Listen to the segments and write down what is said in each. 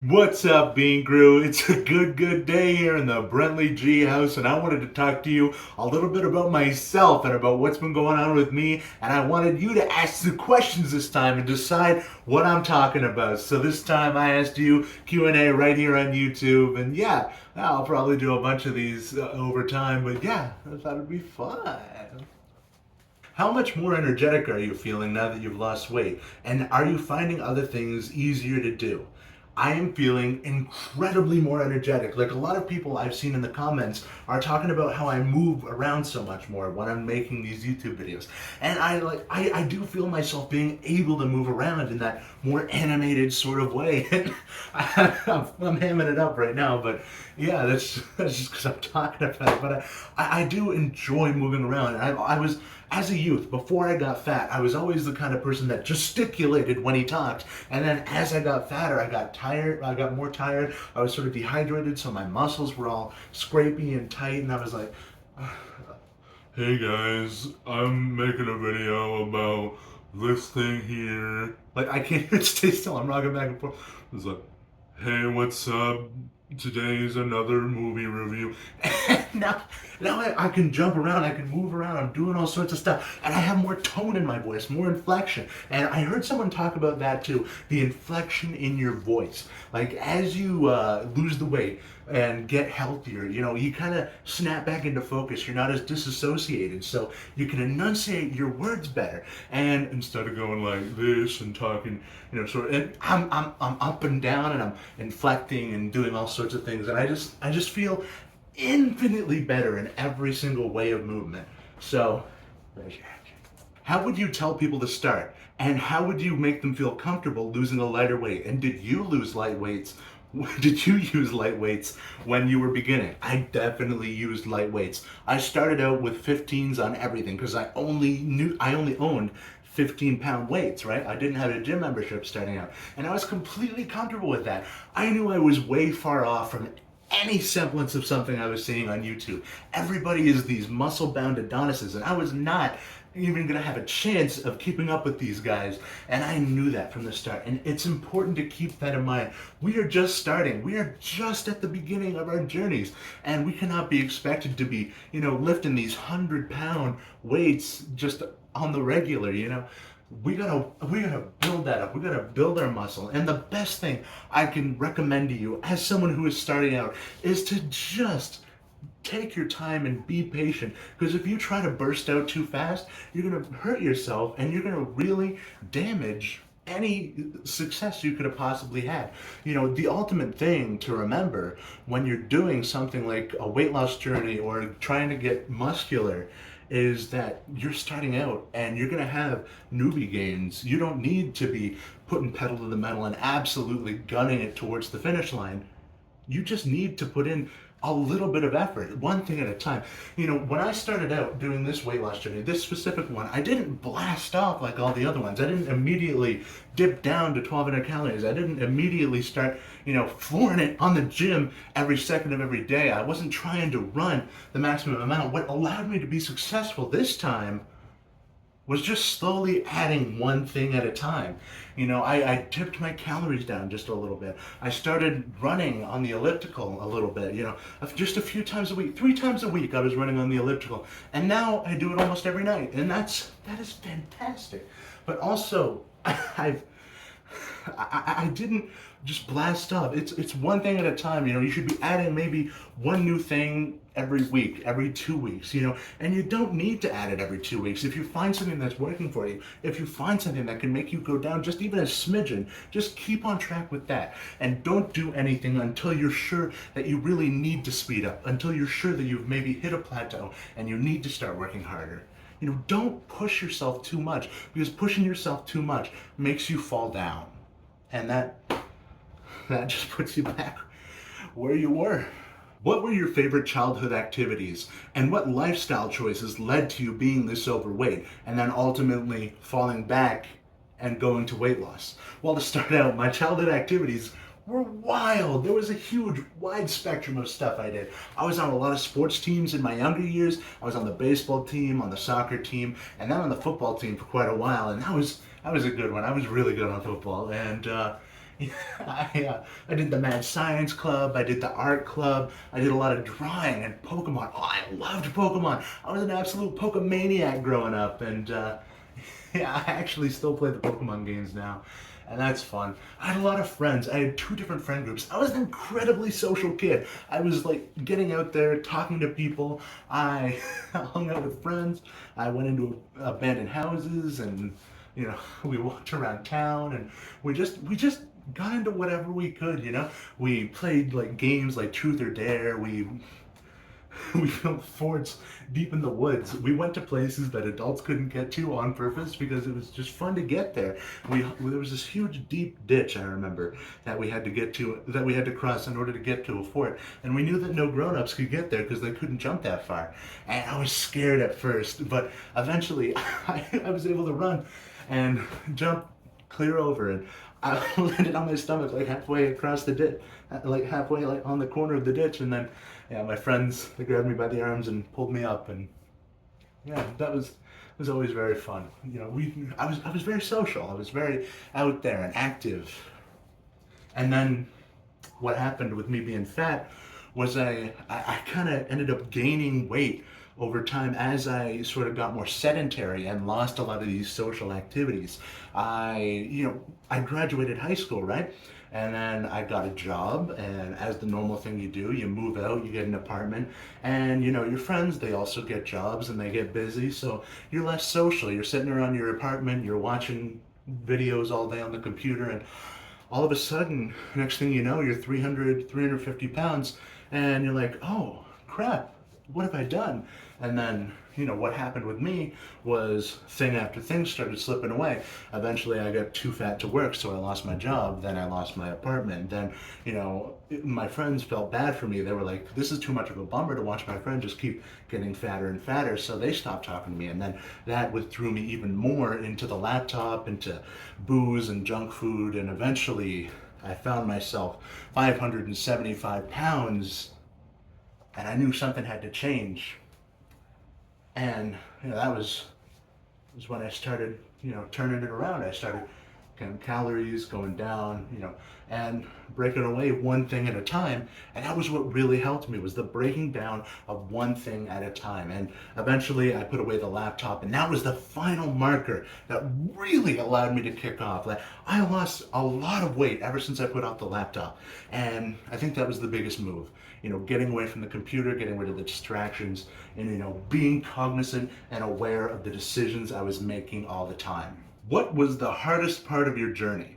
What's up, Bean Crew? It's a good day here in the Brentley G house, and I wanted to talk to you a little bit about myself and about what's been going on with me. And I wanted you to ask the questions this time and decide what I'm talking about. So this time I asked you Q&A right here on YouTube, and yeah, I'll probably do a bunch of these over time. But yeah, I thought it'd be fun. How much more energetic are you feeling now that you've lost weight? And are you finding other things easier to do? I am feeling incredibly more energetic. Like a lot of people I've seen in the comments are talking about how I move around so much more when I'm making these YouTube videos. And I do feel myself being able to move around in that more animated sort of way. And I'm hamming it up right now, but yeah, that's just because I'm talking about it. But I do enjoy moving around. And I was as a youth, before I got fat, I was always the kind of person that gesticulated when he talked. And then as I got fatter, I got tired. I got more tired. I was sort of dehydrated, so my muscles were all scrapey and tight. And I was like, hey guys, I'm making a video about this thing here. Like, I can't even stay still. I'm rocking back and forth. It's like, hey, what's up? Today's another movie review. now I can jump around, I can move around, I'm doing all sorts of stuff, and I have more tone in my voice, more inflection. And I heard someone talk about that too, the inflection in your voice. Like as you lose the weight and get healthier, you kind of snap back into focus. You're not as disassociated, so you can enunciate your words better. And instead of going like this and talking, sort of, and I'm up and down and I'm inflecting and doing all sorts of things, and I just feel infinitely better in every single way of movement. So, how would you tell people to start? And how would you make them feel comfortable losing a lighter weight? And did you lose light weights? Did you use light weights when you were beginning? I definitely used light weights. I started out with 15s on everything because I only owned 15-pound weights, right? I didn't have a gym membership starting out. And I was completely comfortable with that. I knew I was way far off from any semblance of something I was seeing on YouTube. Everybody is these muscle-bound Adonises, and I was not even gonna have a chance of keeping up with these guys. And I knew that from the start. And it's important to keep that in mind. We are just starting. We are just at the beginning of our journeys. And we cannot be expected to be, lifting these 100-pound weights just on the regular. We gotta build that up. We gotta build our muscle. And the best thing I can recommend to you as someone who is starting out is to just take your time and be patient, because if you try to burst out too fast, you're going to hurt yourself and you're going to really damage any success you could have possibly had. The ultimate thing to remember when you're doing something like a weight loss journey or trying to get muscular is that you're starting out and you're going to have newbie gains. You don't need to be putting pedal to the metal and absolutely gunning it towards the finish line. You just need to put in a little bit of effort, one thing at a time. When I started out doing this weight loss journey, this specific one, I didn't blast off like all the other ones. I didn't immediately dip down to 1,200 calories. I didn't immediately start, flooring it on the gym every second of every day. I wasn't trying to run the maximum amount. What allowed me to be successful this time was just slowly adding one thing at a time. I tipped my calories down just a little bit. I started running on the elliptical a little bit, just a few times a week. 3 times a week I was running on the elliptical. And now I do it almost every night. And that is fantastic. But also, I didn't just blast up. It's one thing at a time. You should be adding maybe one new thing every week, every 2 weeks. And you don't need to add it every 2 weeks. If you find something that's working for you, if you find something that can make you go down just even a smidgen, just keep on track with that. And don't do anything until you're sure that you really need to speed up, until you're sure that you've maybe hit a plateau and you need to start working harder. Don't push yourself too much, because pushing yourself too much makes you fall down. And that just puts you back where you were. What were your favorite childhood activities, and what lifestyle choices led to you being this overweight and then ultimately falling back and going to weight loss? Well, to start out, my childhood activities were wild. There was a huge, wide spectrum of stuff I did. I was on a lot of sports teams in my younger years. I was on the baseball team, on the soccer team, and then on the football team for quite a while. And that was a good one. I was really good on football. And I did the Mad Science Club. I did the art club. I did a lot of drawing and Pokemon. Oh, I loved Pokemon. I was an absolute Pokemaniac growing up, and yeah, I actually still play the Pokemon games now, and that's fun. I had a lot of friends. I had two different friend groups. I was an incredibly social kid. I was like getting out there, talking to people. I hung out with friends. I went into abandoned houses, and we walked around town, and we just got into whatever we could. We played like games like Truth or Dare. We built forts deep in the woods. We went to places that adults couldn't get to on purpose because it was just fun to get there. There was this huge deep ditch, I remember, that we had to get to, that we had to cross in order to get to a fort. And we knew that no grown-ups could get there because they couldn't jump that far. And I was scared at first, but eventually I was able to run and jump clear over, and I landed on my stomach like halfway across the ditch, like halfway like on the corner of the ditch, and then yeah, my friends, they grabbed me by the arms and pulled me up, and yeah, that was always very fun. I was very social. I was very out there and active. And then what happened with me being fat was I kind of ended up gaining weight over time as I sort of got more sedentary and lost a lot of these social activities. I graduated high school, right? And then I got a job, and as the normal thing you do, you move out, you get an apartment, and your friends, they also get jobs and they get busy, so you're less social. You're sitting around your apartment, you're watching videos all day on the computer, and all of a sudden, next thing you know, you're 300, 350 pounds, and you're like, oh, crap, what have I done? And then, what happened with me was thing after thing started slipping away. Eventually, I got too fat to work, so I lost my job. Then I lost my apartment. Then, my friends felt bad for me. They were like, this is too much of a bummer to watch my friend just keep getting fatter and fatter. So they stopped talking to me. And then that withdrew me even more into the laptop, into booze and junk food. And eventually, I found myself 575 pounds, and I knew something had to change. And that was when I started, turning it around. I started counting calories, going down, and breaking away one thing at a time. And that was what really helped me, was the breaking down of one thing at a time. And eventually I put away the laptop, and that was the final marker that really allowed me to kick off. Like, I lost a lot of weight ever since I put off the laptop. And I think that was the biggest move. Getting away from the computer, getting rid of the distractions, and, being cognizant and aware of the decisions I was making all the time. What was the hardest part of your journey?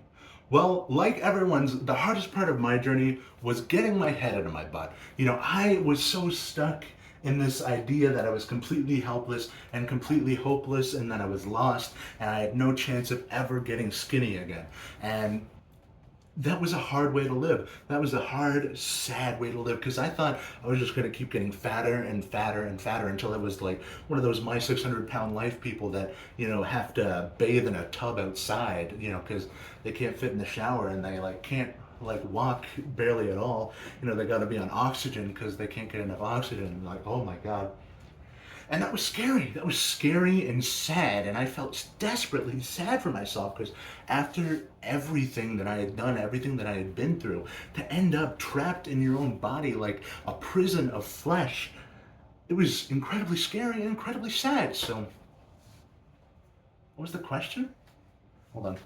Well, like everyone's, the hardest part of my journey was getting my head out of my butt. I was so stuck in this idea that I was completely helpless and completely hopeless, and that I was lost, and I had no chance of ever getting skinny again. And that was a hard way to live. That was a hard, sad way to live, because I thought I was just going to keep getting fatter and fatter and fatter until I was like one of those my 600-pound life people that, have to bathe in a tub outside, because they can't fit in the shower, and they can't walk barely at all. They got to be on oxygen because they can't get enough oxygen. Like, oh my God. And that was scary. That was scary and sad. And I felt desperately sad for myself, because after everything that I had done, everything that I had been through, to end up trapped in your own body like a prison of flesh, it was incredibly scary and incredibly sad. So, what was the question? Hold on.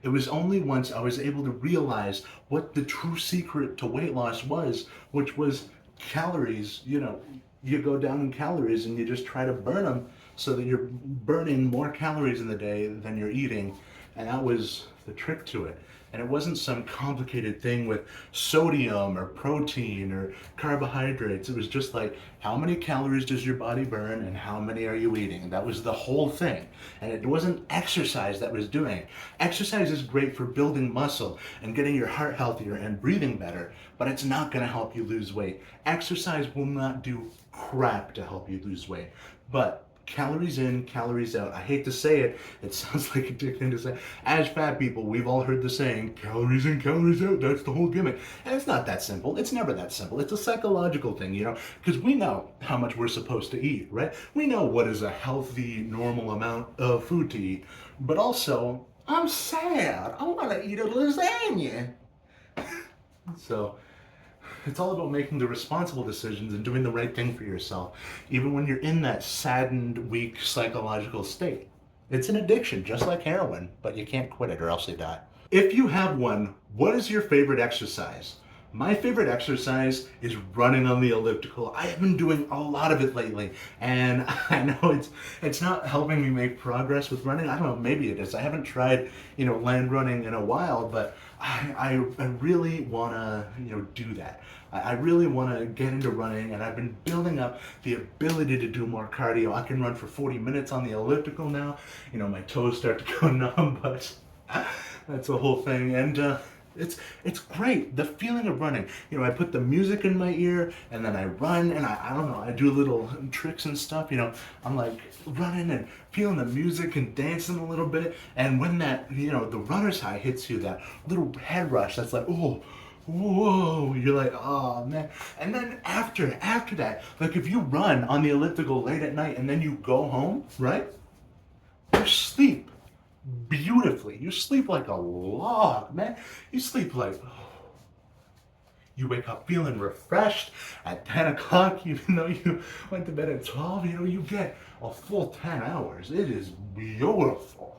It was only once I was able to realize what the true secret to weight loss was, which was calories. You go down in calories and you just try to burn them so that you're burning more calories in the day than you're eating. And that was the trick to it. And it wasn't some complicated thing with sodium or protein or carbohydrates. It was just like, how many calories does your body burn and how many are you eating? That was the whole thing. And it wasn't exercise that was doing it. Exercise is great for building muscle and getting your heart healthier and breathing better, but it's not going to help you lose weight. Exercise will not do crap to help you lose weight. But Calories in, calories out. I hate to say it. It sounds like a dick thing to say. As fat people, we've all heard the saying, calories in, calories out. That's the whole gimmick. And it's not that simple. It's never that simple. It's a psychological thing, you know, because we know how much we're supposed to eat, right? We know what is a healthy, normal amount of food to eat. But also, I'm sad. I want to eat a lasagna. So, it's all about making the responsible decisions and doing the right thing for yourself, even when you're in that saddened, weak psychological state. It's an addiction, just like heroin, but you can't quit it or else you die. If you have one, what is your favorite exercise? My favorite exercise is running on the elliptical. I have been doing a lot of it lately, and I know it's not helping me make progress with running. I don't know, maybe it is. I haven't tried, land running in a while, but I really want to, do that. I really want to get into running, and I've been building up the ability to do more cardio. I can run for 40 minutes on the elliptical now. My toes start to go numb, but that's a whole thing. And it's great. The feeling of running. I put the music in my ear and then I run and I don't know, I do little tricks and stuff. I'm like running and feeling the music and dancing a little bit. And when that, the runner's high hits you, that little head rush, that's like, oh, whoa, you're like, oh man. And then after that, like if you run on the elliptical late at night and then you go home, right? You sleep beautifully. You sleep like a log, man. You sleep like, you wake up feeling refreshed at 10 o'clock, even though you went to bed at 12. You get a full 10 hours. It is beautiful.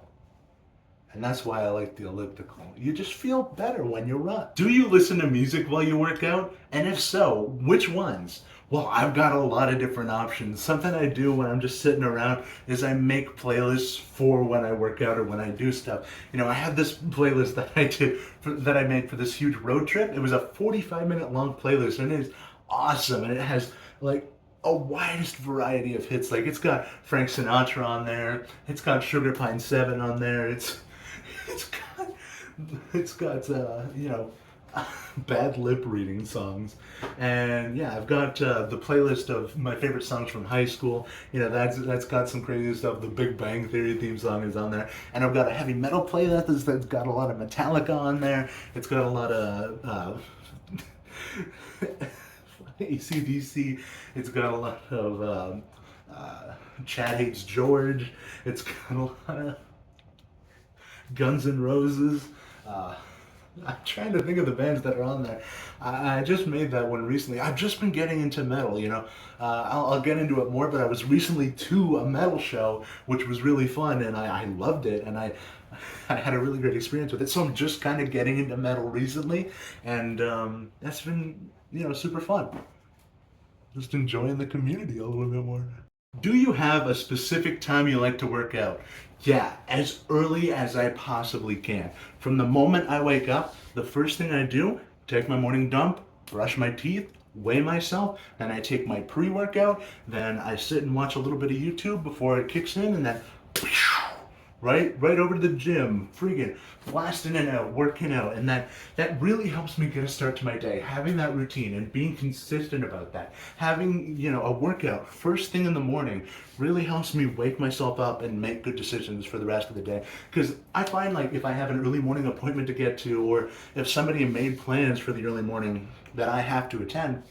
And that's why I like the elliptical. You just feel better when you run. Do you listen to music while you work out? And if so, which ones? Well, I've got a lot of different options. Something I do when I'm just sitting around is I make playlists for when I work out or when I do stuff. I have this playlist that I made for this huge road trip. It was a 45-minute long playlist, and it is awesome. And it has like a widest variety of hits. Like it's got Frank Sinatra on there. It's got Sugar Pine 7 on there. It's got bad lip reading songs. And yeah, I've got the playlist of my favorite songs from high school. That's got some crazy stuff. The Big Bang Theory theme song is on there. And I've got a heavy metal playlist that's got a lot of Metallica on there. It's got a lot of AC/DC. It's got a lot of Chad Hates George. It's got a lot of Guns N' Roses. I'm trying to think of the bands that are on there. I just made that one recently. I've just been getting into metal, I'll get into it more, but I was recently to a metal show, which was really fun, and I loved it, and I had a really great experience with it. So I'm just kind of getting into metal recently, and that's been, super fun. Just enjoying the community a little bit more. Do you have a specific time you like to work out? Yeah, as early as I possibly can. From the moment I wake up, the first thing I do, take my morning dump, brush my teeth, weigh myself, then I take my pre-workout, then I sit and watch a little bit of YouTube before it kicks in, and then right over to the gym, freaking blasting it out, working out, and that really helps me get a start to my day. Having that routine and being consistent about that, having a workout first thing in the morning really helps me wake myself up and make good decisions for the rest of the day. Because I find like if I have an early morning appointment to get to, or if somebody made plans for the early morning that I have to attend,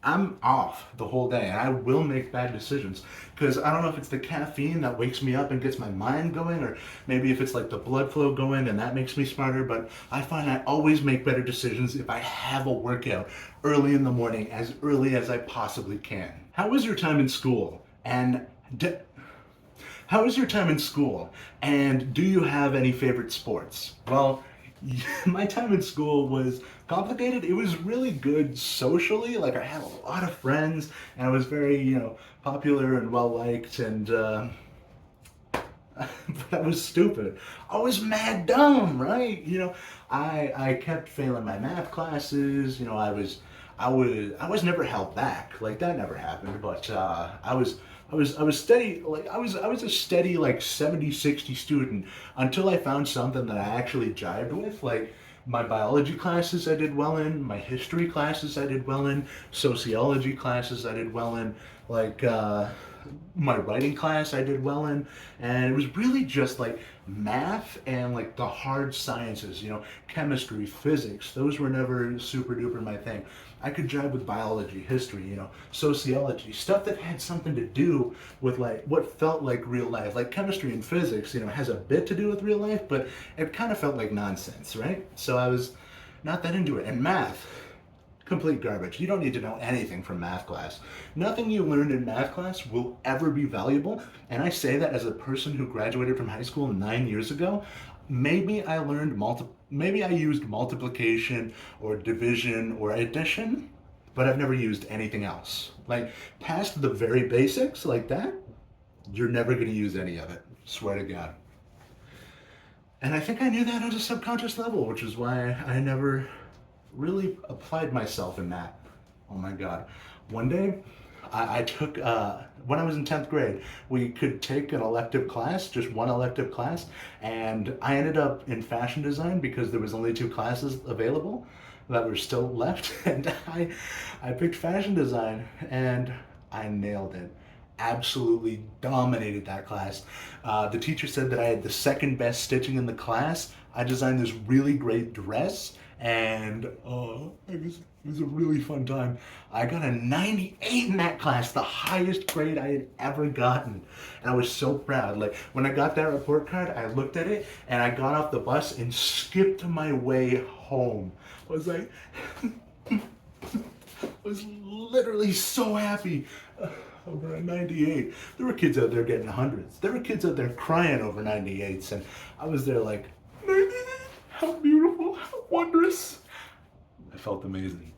I'm off the whole day, and I will make bad decisions because I don't know if it's the caffeine that wakes me up and gets my mind going, or maybe if it's like the blood flow going and that makes me smarter, but I find I always make better decisions if I have a workout early in the morning, as early as I possibly can. How was your time in school? How was your time in school? And do you have any favorite sports? Well, my time in school was complicated. It was really good socially. Like I had a lot of friends, and I was very, popular and well liked. And but I was stupid. I was mad dumb, right? I kept failing my math classes. I was never held back. Like that never happened. But I was steady, like I was a steady like 70-60 student until I found something that I actually jived with. Like my biology classes I did well in, my history classes I did well in, sociology classes I did well in, like My writing class I did well in, and it was really just like math and like the hard sciences, chemistry, physics. Those were never super duper my thing. I could jive with biology, history, sociology, stuff that had something to do with like what felt like real life. Like chemistry and physics, has a bit to do with real life, but it kind of felt like nonsense, right? So I was not that into it. And math, complete garbage. You don't need to know anything from math class. Nothing you learned in math class will ever be valuable. And I say that as a person who graduated from high school 9 years ago. Maybe I used multiplication or division or addition, but I've never used anything else. Like past the very basics like that, you're never going to use any of it. Swear to God. And I think I knew that at a subconscious level, which is why I never really applied myself in that. Oh my God. One day, I took, when I was in 10th grade, we could take an elective class, just one elective class, and I ended up in fashion design because there was only two classes available that were still left, and I picked fashion design, and I nailed it. Absolutely dominated that class. The teacher said that I had the second best stitching in the class. I designed this really great dress, and it was a really fun time. I got a 98 in that class, the highest grade I had ever gotten. And I was so proud. Like when I got that report card, I looked at it and I got off the bus and skipped my way home. I was like, I was literally so happy. Over a 98. There were kids out there getting hundreds. There were kids out there crying over 98s, and I was there like, 98, how beautiful, how wondrous. I felt amazing.